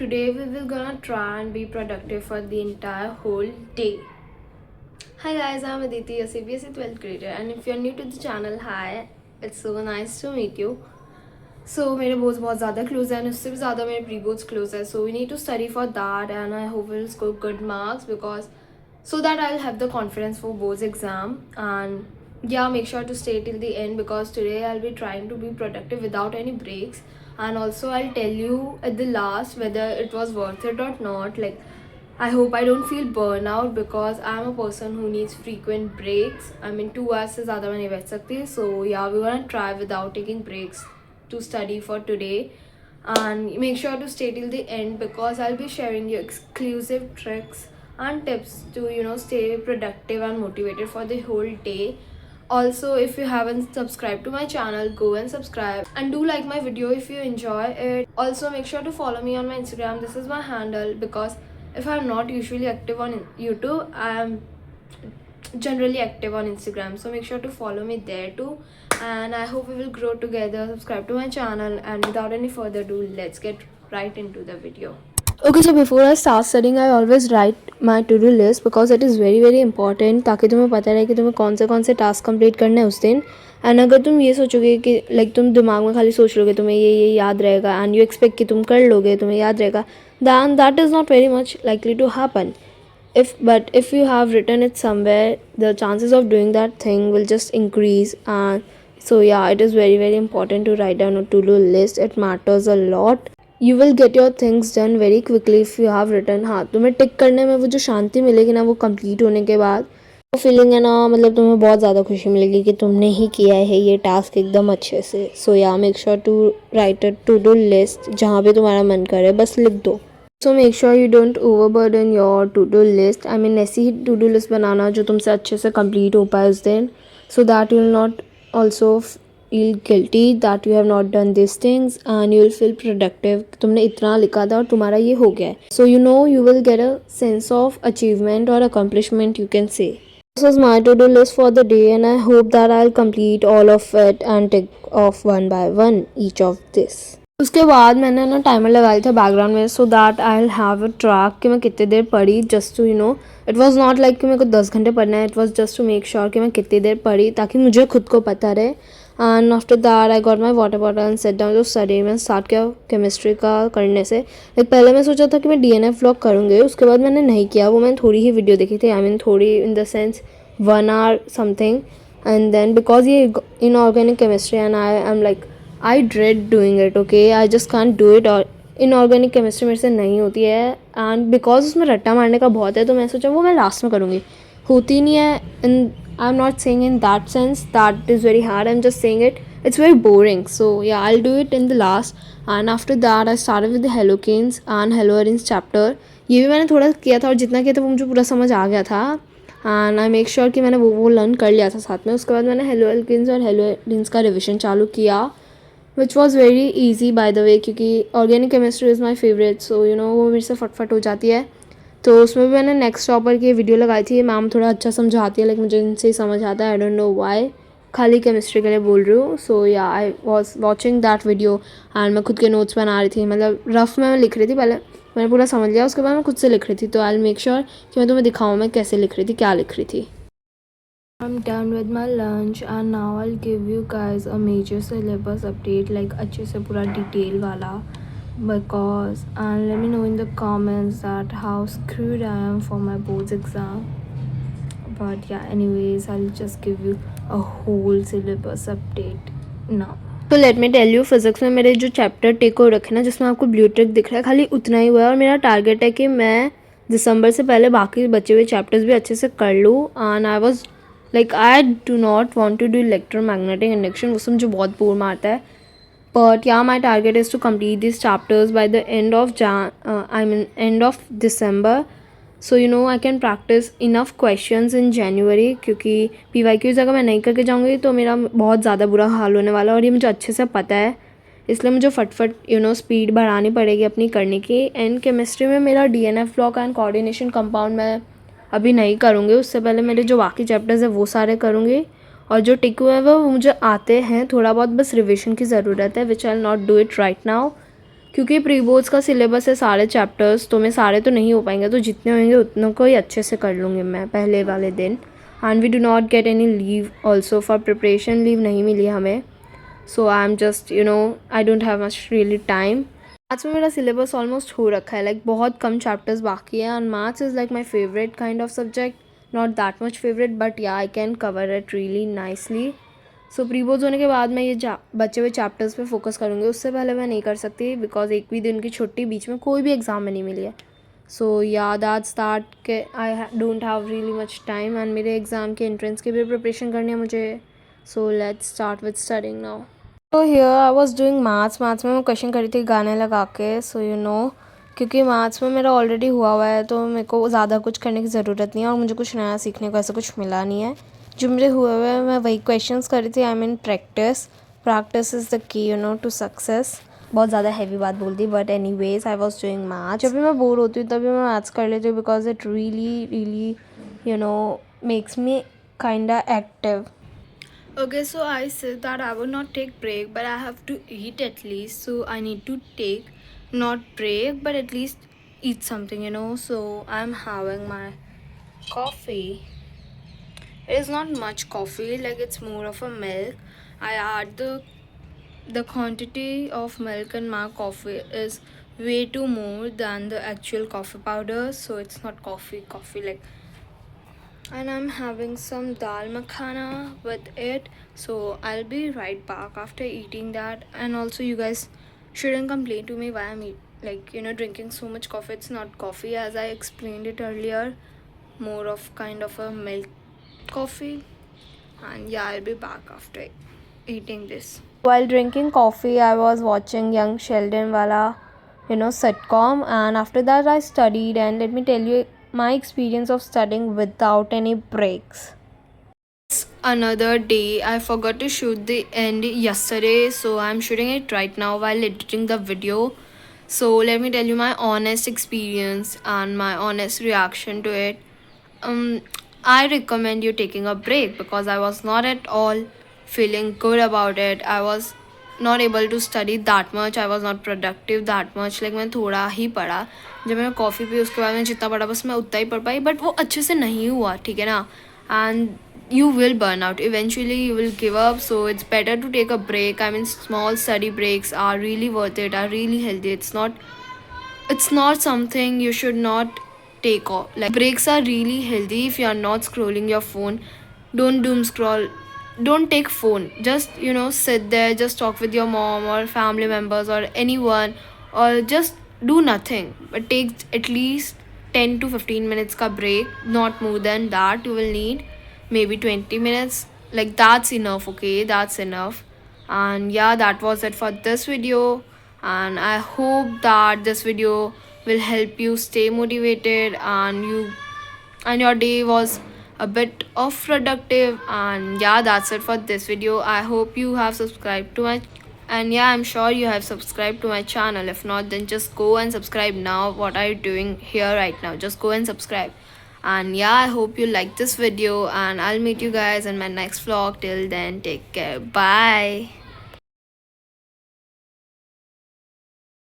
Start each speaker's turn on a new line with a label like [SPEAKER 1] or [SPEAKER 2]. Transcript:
[SPEAKER 1] Today we will gonna try and be productive for the entire whole day. Hi guys, I'm Aditi, a CBSE 12th grader, and if you're new to the channel, hi, it's so nice to meet you. So मेरे boards बहुत ज़्यादा close हैं, उससे भी ज़्यादा मेरे pre boards close है. So we need to study for that, and I hope we'll score good marks because so that I'll have the confidence for boards exam. And yeah, make sure to stay till the end because today I'll be trying to be productive without any breaks. And also I'll tell you at the last whether it was worth it or not. Like, I hope I don't feel burnout because I'm a person who needs frequent breaks. I mean 2 hours से ज़्यादा मैं नहीं बैठ सकती. So yeah, we're gonna try without taking breaks to study for today. And make sure to stay till the end because I'll be sharing you exclusive tricks and tips to stay productive and motivated for the whole day. Also, if you haven't subscribed to my channel, go and subscribe and do like my video if you enjoy it. Also, make sure to follow me on my Instagram. This is my handle because if I'm not usually active on YouTube, I am generally active on Instagram, so make sure to follow me there too. And I hope we will grow together. Subscribe to my channel, and without any further ado, let's get right into the video. Okay, so before I start studying, I always write my to-do list because it is very important, ताकि तुम्हें पता रहे कि तुम्हें कौन से task complete करने हैं उस दिन. एंड अगर तुम ये सोचोगे कि लाइक तुम दिमाग में खाली सोच लोगे तुम्हें ये याद रहेगा एंड यू एक्सपेक्ट कि तुम कर लोगे तुम्हें याद रहेगा, then that is not very much likely to happen. If you have written it somewhere, the chances of doing that thing will just increase. And so yeah, it is very important to write down a to-do list. It matters a lot. You will get your things done very quickly if you have written. हाँ, तुम्हें टिक करने में वो जो शांति मिलेगी ना, वो complete होने के बाद वो फीलिंग है ना, मतलब तुम्हें बहुत ज़्यादा खुशी मिलेगी कि तुमने ही किया है ये टास्क एकदम अच्छे से. So yeah, make sure to write a to do list. जहाँ भी तुम्हारा मन करे बस लिख दो. So make sure you don't overburden your to do list. I mean ऐसी ही टू डू लिस्ट बनाना जो तुमसे अच्छे से कंप्लीट हो पाए उस दिन, so that you will not also feel guilty that you have not done these things and you will feel productive. तुमने इतना लिखा था और तुम्हारा ये हो गया है. So you will get a sense of achievement or accomplishment, you can say. This was my to-do list for the day and I hope that I'll complete all of it and tick off one by one each of this. उसके बाद मैंने ना timer लगाया था background में so that I will have a track कि मैं कितनी देर पढ़ी. Just to it was not like कि मेरे को 10 घंटे पढ़ना है. It was just to make sure कि मैं कितनी देर पढ़ी ताकि मुझे खुद को पता रहे. And after that I got my water bottle and set down to study. मैं स्टार्ट किया केमिस्ट्री का करने से. लाइक पहले मैं सोचा था कि मैं DNF व्लॉग करूँगी, उसके बाद मैंने नहीं किया. वो मैंने थोड़ी ही वीडियो देखी थी. आई मीन थोड़ी in the sense 1 hour something. And then because ये inorganic chemistry and I am like I dread doing it. Okay, I just can't do it. और इनऑर्गेनिक केमिस्ट्री मेरे से नहीं होती है एंड बिकॉज उसमें रट्टा मारने का बहुत है तो मैं सोचा वो मैं लास्ट में करूँगी. होती नहीं है. In I am not saying in that sense that is very hard. I am just saying it it's very boring. So yeah, I'll do it in the last. And after that I started with the Halogenes and Haloarenes chapter. ये भी मैंने थोड़ा किया था और जितना किया था वो मुझे पूरा समझ आ गया था. एंड आई मेक श्योर कि मैंने वो लर्न कर लिया था साथ में. उसके बाद मैंने Halogenes और Haloarenes का रिविजन चालू किया which was very easy by the way, क्योंकि organic chemistry is my favourite. So वो मेरे से फटफट हो जाती है. तो उसमें भी मैंने नेक्स्ट टॉपर की वीडियो लगाई थी. मैम थोड़ा अच्छा समझाती है, लाइक मुझे इनसे ही समझ आता है. आई डोंट नो वाई, खाली केमिस्ट्री के लिए बोल रही हूँ. सो या, I was watching that video and मैं खुद के नोट्स बना रही थी. मतलब रफ में मैं लिख रही थी. पहले मैंने पूरा समझ लिया, उसके बाद मैं खुद से लिख रही थी. तो आई मेक श्योर कि मैं तुम्हें दिखाऊँ मैं कैसे लिख रही थी, क्या लिख रही थी. I'm done with my lunch and now I'll give you guys a major syllabus update, like अच्छे से पूरा डिटेल वाला. Because and let me know in the comments that how screwed I am for my boards exam. But yeah, anyways, I'll just give you a whole syllabus update now. तो let me tell you, physics में मेरे जो chapter take हो रखे ना, जिसमें आपको blue tick दिख रहा है, खाली उतना ही हुआ है. और मेरा टारगेट है कि मैं दिसंबर से पहले बाकी बचे हुए चैप्टर्स भी अच्छे से कर लूँ. And I was like I do not want to do electromagnetic induction, उससे मुझे बहुत बोर मारता है. But yeah, my target is to complete this chapters by the end of December. So I can practice enough questions in January, क्योंकि PYQs अगर मैं नहीं करके जाऊँगी तो मेरा बहुत ज़्यादा बुरा हाल होने वाला है और ये मुझे अच्छे से पता है. इसलिए मुझे फटफट स्पीड बढ़ानी पड़ेगी अपनी करने की. एंड केमिस्ट्री में मेरा DNF block and coordination compound मैं अभी नहीं करूँगी. उससे पहले मेरे जो बाकी चैप्टर्स हैं वो सारे करूँगी. और जो टिक हुए हैं वो मुझे आते हैं थोड़ा बहुत, बस रिविजन की ज़रूरत है, which I will not do it right now. क्योंकि प्री बोर्ड्स का सिलेबस है सारे चैप्टर्स, तो मैं सारे तो नहीं हो पाएंगे, तो जितने होंगे उतनों को ही अच्छे से कर लूँगी मैं पहले वाले दिन. And we do not get any leave also for preparation, leave नहीं मिली हमें. So I am just I don't have much really time. Maths में मेरा सिलेबस ऑलमोस्ट हो रखा है, लाइक बहुत कम चैप्टर्स बाकी है. And maths is like my favourite kind of subject, not that much favourite, but yeah I can cover it really nicely. So pre boards होने के बाद मैं ये बचे हुए चैप्टर्स पे फोकस करूँगी. उससे पहले मैं नहीं कर सकती बिकॉज एक भी दिन की छुट्टी बीच में कोई भी एग्ज़ाम में नहीं मिली है. सो या दैट्स दैट के I don't have really much time. And मेरे एग्ज़ाम के एंट्रेंस की भी प्रिपरेशन करनी है मुझे. So let's start with studying now. तो here I was doing maths में मैं क्वेश्चन करी थी गाने लगा के. सो क्योंकि मैथ्स में मेरा ऑलरेडी हुआ है तो मेरे को ज़्यादा कुछ करने की ज़रूरत नहीं है और मुझे कुछ नया सीखने को ऐसा कुछ मिला नहीं है. जो मेरे हुए हुए हैं मैं वही क्वेश्चंस करी थी. I mean practice is the key to success. बहुत ज़्यादा हैवी बात बोल दी, but anyways I was doing maths. जब भी मैं बोर होती हूँ तभी मैं मैथ्स कर लेती हूँ because it really makes me kinda active. Okay, so I said that I would not take break, but I have to eat at least. So I need to take not break, but at least eat something, So I'm having my coffee. It is not much coffee, like it's more of a milk. I add the quantity of milk in my coffee is way too more than the actual coffee powder, so it's not coffee like. And I'm having some dal makhana with it, so I'll be right back after eating that. And also you guys shouldn't complain to me why I'm drinking so much coffee. It's not coffee, as I explained it earlier, more of kind of a milk coffee. And yeah, I'll be back after eating this. While drinking coffee I was watching Young Sheldon wala sitcom, and after that I studied. And let me tell you my experience of studying without any breaks. Another day, I forgot to shoot the end yesterday, so I'm shooting it right now while editing the video. So let me tell you my honest experience and my honest reaction to it. I recommend you taking a break because I was not at all feeling good about it. I was not able to study that much. I was not productive that much. Like मैं थोड़ा ही पढ़ा. जब मैं coffee P उसके बाद मैं जितना पढ़ा बस मैं उतना ही पढ़ पाई, बट वो अच्छे से नहीं हुआ, ठीक है ना. And you will burn out eventually, you will give up. So it's better to take a break. I mean, small study breaks are really worth it, are really healthy. It's not something you should not take off. Like, breaks are really healthy if you are not scrolling your phone. Don't doom scroll. Don't take phone. Just sit there, just talk with your mom or family members or anyone, or just do nothing. But take at least 10 to 15 minutes ka break. Not more than that. You will need maybe 20 minutes. Like, that's enough. Okay, that's enough. And yeah, that was it for this video. And I hope that this video will help you stay motivated and your day was a bit of productive. And yeah, that's it for this video. I hope you have subscribed to my, and yeah, I'm sure you have subscribed to my channel. If not, then just go and subscribe now. What are you doing here right now? Just go and subscribe. And yeah, I hope you like this video, and I'll meet you guys in my next vlog. Till then, take care. Bye.